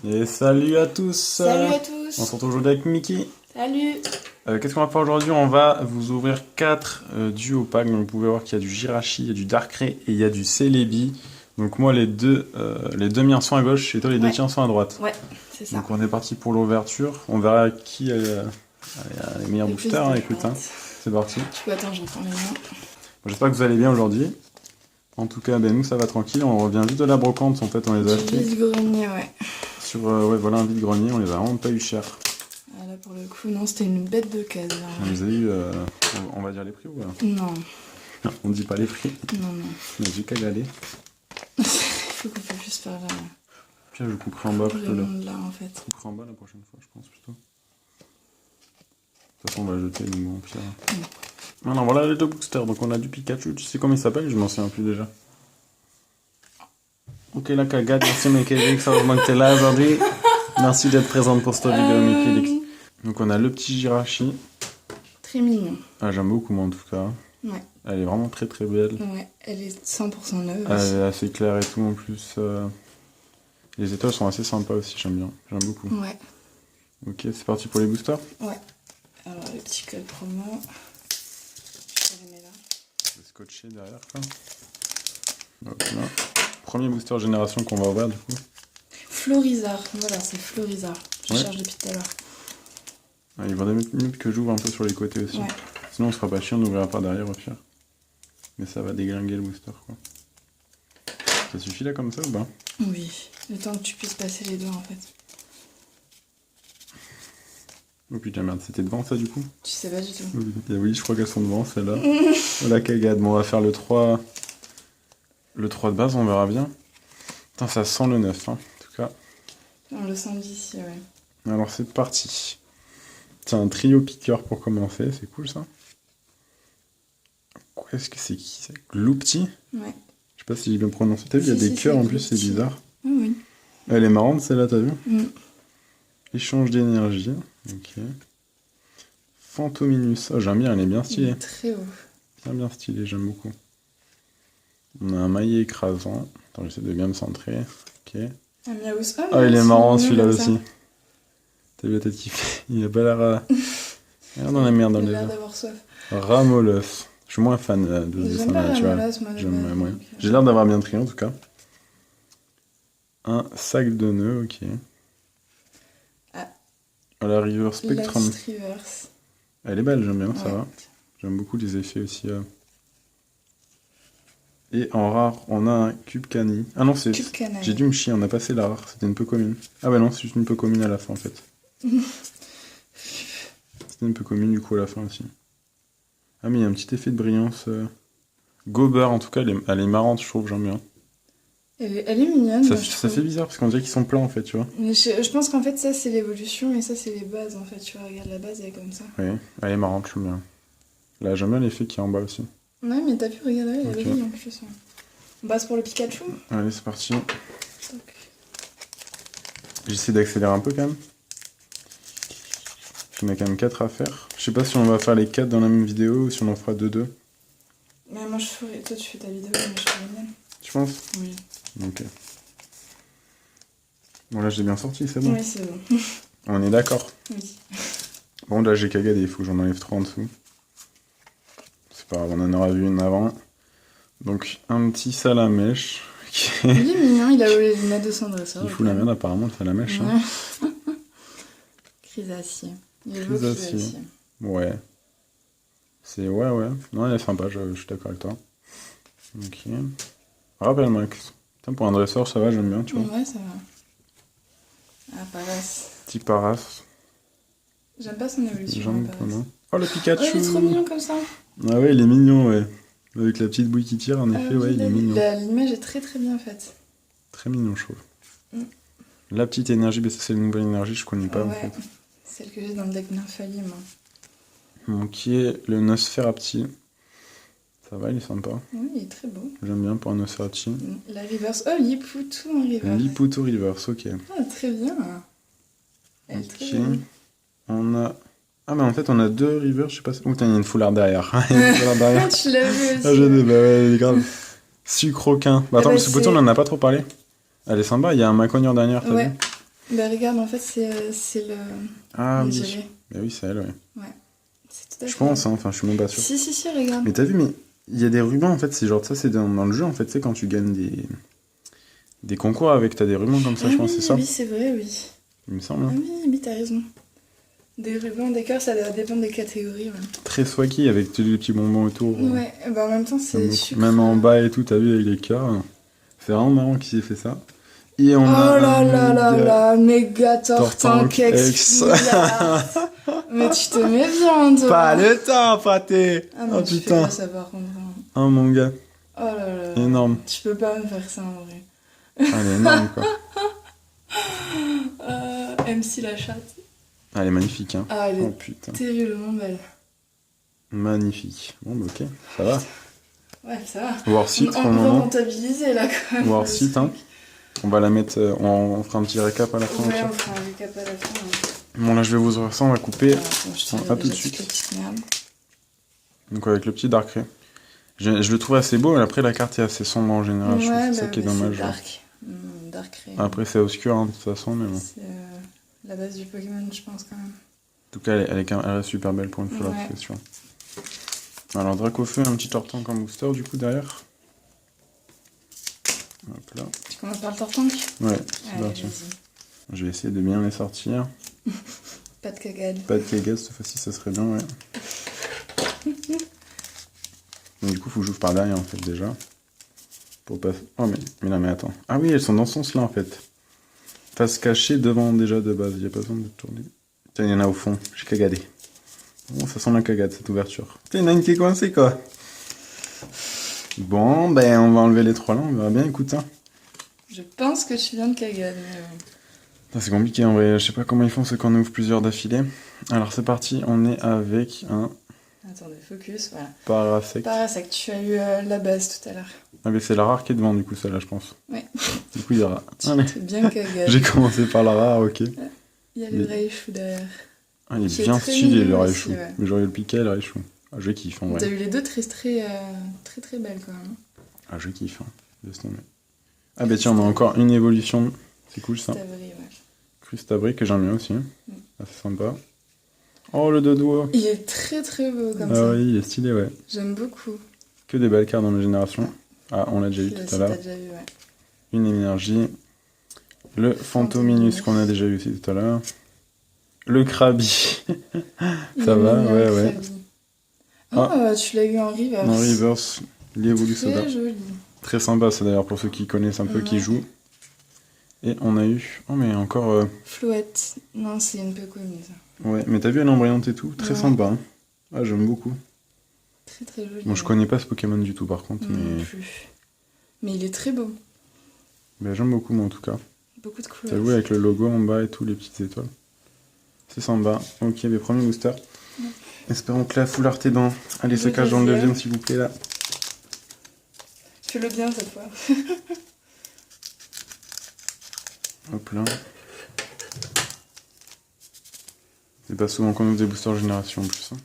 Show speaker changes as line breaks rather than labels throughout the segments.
Et salut à tous.
Salut à tous.
On se retrouve aujourd'hui avec Mickey.
Salut.
Qu'est-ce qu'on va faire aujourd'hui? On va vous ouvrir 4 duos packs. Donc vous pouvez voir qu'il y a du Jirachi, il y a du Darkrai et il y a du Celebi. Donc moi les deux miens sont à gauche et toi les deux tiens sont à droite.
Ouais, c'est ça.
Donc on est parti pour l'ouverture. On verra qui a les meilleurs boosters. Hein, écoute, hein. C'est parti.
Du coup attends, j'en prends les mains.
J'espère que vous allez bien aujourd'hui. En tout cas, nous ça va tranquille. On revient juste de la brocante. En fait, on les a achetés.
Vide-grenier, ouais.
Sur voilà un vide-grenier. On les a vraiment pas eu cher.
Ah, là pour le coup, non, c'était une bête de case.
On les a eu. On va dire les prix ou pas?
Non.
On dit pas les prix.
Non.
Mais j'ai qu'à y aller.
Il faut qu'on fasse juste faire
Puis je couperai en bas plutôt là.
là en fait.
Je couperai en bas la prochaine fois, je pense plutôt. De toute façon, on va jeter le bon pire. Alors voilà les deux boosters. Donc on a du Pikachu. Tu sais comment il s'appelle? Je m'en souviens plus déjà. Ok, la cagade. Merci Mickey ça va manquer là aujourd'hui. Merci d'être présente pour cette vidéo, Mickey. Donc on a le petit Jirachi.
Très mignon.
Ah, j'aime beaucoup moi en tout cas.
Ouais.
Elle est vraiment très très belle.
Ouais, elle est 100% neuve.
Elle est assez claire et tout en plus. Les étoiles sont assez sympas aussi, j'aime bien. J'aime beaucoup.
Ouais.
Ok, c'est parti pour les boosters.
Ouais. Alors le petit code promo. Je les mets là.
Je vais scotcher derrière quoi. Donc là. Premier booster génération qu'on va ouvrir du coup.
Florizard, voilà, c'est Florizard. Je cherche depuis tout à l'heure.
Ah, il vaudrait mieux que j'ouvre un peu sur les côtés aussi.
Ouais.
Sinon on sera pas chiant, on n'ouvrira pas derrière au pire. Mais ça va déglinguer le booster quoi. Ça suffit là comme ça ou pas?
Oui, le temps que tu puisses passer les doigts en fait.
Oh putain merde, c'était devant ça du coup?
Tu sais pas du tout.
Oui, je crois qu'elles sont devant celles-là. Oh la cagade, bon on va faire le 3. Le 3 de base, on verra bien. Putain, ça sent le 9 hein, en tout cas.
On le sent d'ici, ouais.
Alors c'est parti. C'est un trio piqueur pour commencer, c'est cool ça. Qu'est-ce que c'est qui ça? Gloupti?
Ouais.
Je sais pas si j'ai bien prononcé. T'as vu, il y a des cœurs en plus, c'est bizarre.
Ah oui.
Elle est marrante celle-là, t'as vu?
Mm.
Échange d'énergie. Ok. Fantominus. Oh, j'aime bien, elle est bien stylée.
Il est très haut.
Bien stylée, j'aime beaucoup. On a un maillet écrasant. Attends, j'essaie de bien me centrer. Ok.
Un Miaus.
Ah, il est marrant celui-là aussi. T'as vu la tête qu'il fait? Il a pas l'air. Regarde dans la merde dans les
Il a l'air
yeux.
d'avoir soif.
Ramoloff. Je suis moins fan de ce
J'aime pas
dessin-là,
Ramoloff, moi.
J'aime moins. J'ai l'air d'avoir bien trié en tout cas. Un sac de nœuds, ok.
Ah.
La River Spectrum.
Last Reverse.
Elle est belle, j'aime bien, ça
Ouais.
va. J'aime beaucoup les effets aussi. Et en rare, on a un Cube Cani. Ah non, c'est.
Cube Canaille.
J'ai dû me chier, on a passé la rare, c'était une peu commune. Ah bah non, c'est juste une peu commune à la fin en fait. C'était une peu commune du coup à la fin aussi. Ah mais il y a un petit effet de brillance. Gober en tout cas, elle est marrante, je trouve, j'aime bien.
Elle est mignonne.
Ça,
moi, je
ça
trouve.
fait bizarre parce qu'on dirait qu'ils sont plats en fait, tu vois.
Mais je pense qu'en fait, ça c'est l'évolution et ça c'est les bases en fait. Tu vois, regarde la base, elle est comme ça.
Oui, elle est marrante, j'aime bien. Là, j'aime bien l'effet qui est en bas aussi.
Ouais, mais t'as pu regarder, elle
Ok.
brille en plus. On passe pour le Pikachu.
Allez, c'est parti.
Donc,
J'essaie d'accélérer un peu quand même. Il y en a quand même 4 à faire. Je sais pas si on va faire les 4 dans la même vidéo ou si on en fera 2-2.
mais moi je ferai. Toi tu fais ta vidéo, moi je fais la mienne.
Tu penses?
Oui.
Ok. Bon là j'ai bien sorti, c'est bon.
Oui, c'est bon.
On est d'accord.
Oui.
Bon là j'ai cagadé, il faut que j'en enlève 3 en dessous. C'est pas grave, on en aura vu une avant. Donc un petit salamèche qui
Il est mignon, il a les lunettes de son dresseur.
il fout la merde apparemment le salamèche. Hein.
Ouais. Chrysacier. Il est beau
Chrysacier.
Chrysacier.
Ouais. C'est ouais. Non elle est sympa, je suis d'accord avec toi. Ok. Rappel max. Putain, pour un dresseur ça va, j'aime bien, tu vois.
Ouais, ça va. Ah, Paras.
Petit Paras.
J'aime pas son évolution.
J'aime
Paras.
pas, non. Oh le
Oh,
Pikachu.
il est trop mignon comme ça.
Ah ouais, il est mignon, ouais. Avec la petite bouille qui tire, en effet, ouais,
oui,
il est mignon.
L'image est très très bien faite.
Très mignon, je trouve.
Mm.
La petite énergie, mais ça c'est une nouvelle énergie, je connais pas en
Ouais,
fait.
celle que j'ai dans le deck Nymphalie, moi.
Bon, qui est le Nosferapti. Ça va, il est sympa.
Oui, il est très beau.
J'aime bien pour un Nosferapti.
La reverse. Oh, Lipoutou en reverse.
Liputo Reverse, ok.
Ah, très bien. Elle est très
Ok.
jolie.
On a... Ah mais en fait on a 2 Reverse, je sais pas... Oh putain, il y a une foulard derrière. Il y a une foulard derrière.
Tu l'as vu aussi.
Ah j'ai des... Bah ouais, il est grave. Sucroquin. Bah attends,
bah,
mais ce bouton on en a pas trop parlé. Elle est sympa, il y a un Macognon derrière, t'as
Ouais.
vu?
Bah regarde, en fait, c'est le...
Ah
le
oui.
gilet.
Bah oui, c'est elle, ouais.
Ouais, c'est tout à
Je
fait.
pense, hein, enfin, je suis même pas sûr.
Si, regarde.
Mais t'as vu, mais il y a des rubans, en fait, c'est genre, ça, c'est dans le jeu, en fait, tu sais, quand tu gagnes des concours avec, t'as des rubans comme ça,
Ah
je pense,
oui,
c'est ça?
oui, c'est vrai, oui.
Il me semble,
Ah
hein.
oui, t'as raison. Des rubans, des cœurs, ça doit dépendre des catégories, ouais.
Très swaggy, avec tous les petits bonbons autour.
Ouais, bah en même temps,
J'aime
c'est
beaucoup.
sucre.
Même en bas et tout, t'as vu, avec les cœurs. C'est vraiment marrant qui s'est fait ça. Et on
Oh
a
là
un
là là
méga
là, méga tortank
Tortank
ex.
X.
Mais tu te mets bien, toi.
Pas le temps, pâté.
Ah
Oh
non, tu fais
putain.
pas ça par contre. Hein.
Oh mon gars.
Oh là là.
Énorme.
Tu peux pas me faire ça en vrai.
Ah, elle est énorme, quoi.
MC la chatte.
Ah, elle est magnifique, hein.
Ah, elle est
Oh putain.
terriblement belle.
Magnifique. Bon, bah, ok, ça va.
Ouais, ça va.
Worth it
On
pour le
va
moment.
rentabiliser là quand même.
Worth it, hein. On va la mettre, on fera un petit récap à la fin.
Ouais,
ok.
on fera un récap à la fin. Ouais.
Bon, là, je vais vous ouvrir ça, on va couper.
Attends, je te
À tout de
déjà
suite.
toute la petite merde.
Donc, avec le petit Darkrai. Je le trouve assez beau, mais après, la carte est assez sombre en général. Je trouve que c'est ça qui est dommage.
C'est dark. Darkrai.
Après, c'est obscur, hein, de toute façon, mais bon.
C'est la base du Pokémon, je pense quand même.
En tout cas, elle est super belle pour une fois,
Ouais.
c'est sûr. Alors, Dracofeu, un petit Tortank en booster, du coup, derrière. Hop là.
Tu commences par le Tortank?
Ouais, c'est
Allez,
parti.
vas-y.
Je vais essayer de bien les sortir.
Pas de cagade.
Pas de cagade, cette fois-ci, ça serait bien, ouais. Donc, du coup, faut que j'ouvre par derrière, en fait, déjà. Pour pas... Oh, mais là, mais attends. Ah oui, elles sont dans ce sens-là, en fait. Face cachée devant, déjà, de base. Il n'y a pas besoin de tourner. Tiens, il y en a au fond. J'ai cagadé. Bon, ça sent la cagade, cette ouverture. Putain, il y en a une qui est coincée, quoi. Bon, ben, on va enlever les trois là, on verra bien, écoute, hein.
Je pense que tu viens de cagade, mais
Putain, c'est compliqué, en vrai. Je sais pas comment ils font, c'est qu'on ouvre plusieurs d'affilée. Alors, c'est parti. On est avec un
attendez, focus, voilà.
Parasect.
Parasect, tu as eu la base tout à l'heure.
Ah, mais c'est la rare qui est devant, du coup, celle-là, je pense.
Ouais.
Du coup, il y aura...
Tu
Allez.
t'es bien cagade.
J'ai commencé par la rare, ok.
Il y a le Raichu derrière.
Ah, il est
Qui est
bien
très
stylé,
mignon
le
aussi,
Raichu.
ouais.
Mais j'aurais eu le piquet, le Raichu. Ah, je kiffe, en
T'as
vrai.
eu les deux très belles quand même.
Ah, je kiffe, hein. Laisse tomber. Ah, bah tiens, on a encore une évolution. C'est cool, ça.
Stavri, ouais.
Crustabri, que j'aime bien aussi. Ah, c'est sympa. Oh, le dodo.
Il est très beau comme
Ah
ça.
oui, il est stylé, ouais.
J'aime beaucoup.
Que des belles cartes dans la génération. Ah, on l'a déjà eu
Celui-là
tout à
aussi,
l'heure.
t'as déjà eu, ouais.
Une énergie. Le Fantominus qu'on a déjà eu aussi tout à l'heure. Le Krabi.
Il
Ça
est
va,
mignon,
ouais,
le
ouais.
Krabi.
Ah.
Oh, tu l'as eu en reverse.
En reverse, l'Evolu Soda.
Très joli.
Très sympa, ça d'ailleurs, pour ceux qui connaissent un peu, qui
Ouais.
jouent. Et on a eu... Oh, mais encore...
Flouette. Non, c'est une peu connue, ça.
Ouais, mais t'as vu, elle est embryante et tout. Très
Ouais.
sympa. Hein. Ah, j'aime beaucoup.
Très joli.
Bon, je connais pas ce Pokémon du tout, par contre,
Non
mais...
plus. Mais il est très beau.
Ben, j'aime beaucoup, moi, en tout cas.
Beaucoup de
T'as
couleurs.
vu, avec le logo en bas et tout, les petites étoiles. C'est sympa. Ok, les premiers boosters.
Ouais.
Espérons que la foule est dans... Allez, se
Le
cache dans le
deuxième.
deuxième, s'il vous plaît, là.
Fais-le bien cette fois.
Hop là. C'est pas souvent qu'on ouvre des boosters génération en plus. Hein.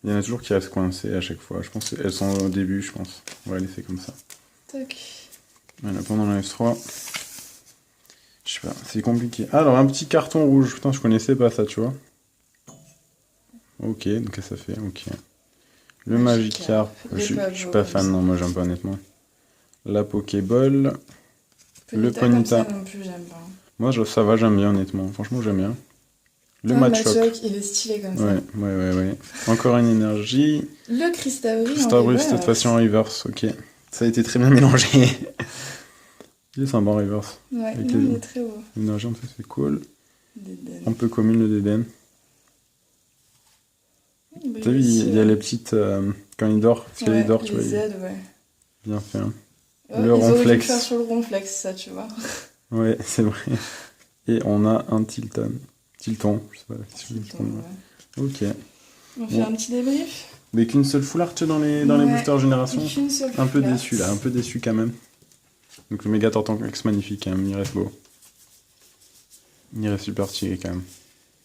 Il y en a toujours qui restent coincés à chaque fois. Je pense qu'elles sont au début, je pense. On va laisser comme ça.
Tac.
Voilà, pendant la F3. Je sais pas, c'est compliqué. Alors, un petit carton rouge. Putain, je connaissais pas ça, tu vois. Ok, donc ça fait, ok. Le
Magikarp.
Magikarp.
Il est
Je
pas
suis
beau,
pas
comme
fan,
ça.
non, moi j'aime pas honnêtement. La Pokéball. Le
Comme
Ponyta.
ça non plus, j'aime pas.
Moi, ça va, j'aime bien honnêtement. Franchement, j'aime bien. Le
Ah,
Machop.
Machoke, il est stylé comme
Ouais,
ça.
ouais. Encore une énergie.
Le Cristaury.
Starbucks, cette fois-ci en reverse, ok. Ça a été très bien mélangé. Il est sympa en reverse.
Ouais,
Avec
non,
les-
il est très beau.
L'énergie, en fait, c'est cool.
Dédenne.
Un peu commune, le Dédenne.
Bah,
T'as vu, il y a les petites... quand il dort, parce qu'il dort, tu vois,
les
il est
Z, ouais.
bien fait. Hein.
Ouais,
Le
ils auraient dû
ronflex.
faire sur le ronflex, ça, tu vois.
Ouais, c'est vrai. Et on a un Tilton. Tilton, je sais pas si je me trompe.
Ouais.
Ok.
On fait
Bon.
un petit débrief.
Mais qu'une seule full art dans les
Ouais.
boosters génération.
Qu'une seule
Un peu
fleur.
déçu là, un peu déçu quand même. Donc le méga Tortank magnifique quand même, il reste beau. Il reste super stylé quand même.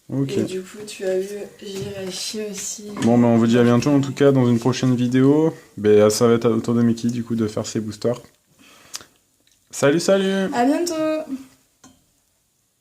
Ok.
Et du coup, tu as eu Jirachi aussi.
Bon ben on vous dit à bientôt en tout cas dans une prochaine vidéo. Ben ça va être autour de Mickey du coup de faire ses boosters. Salut salut!
À bientôt!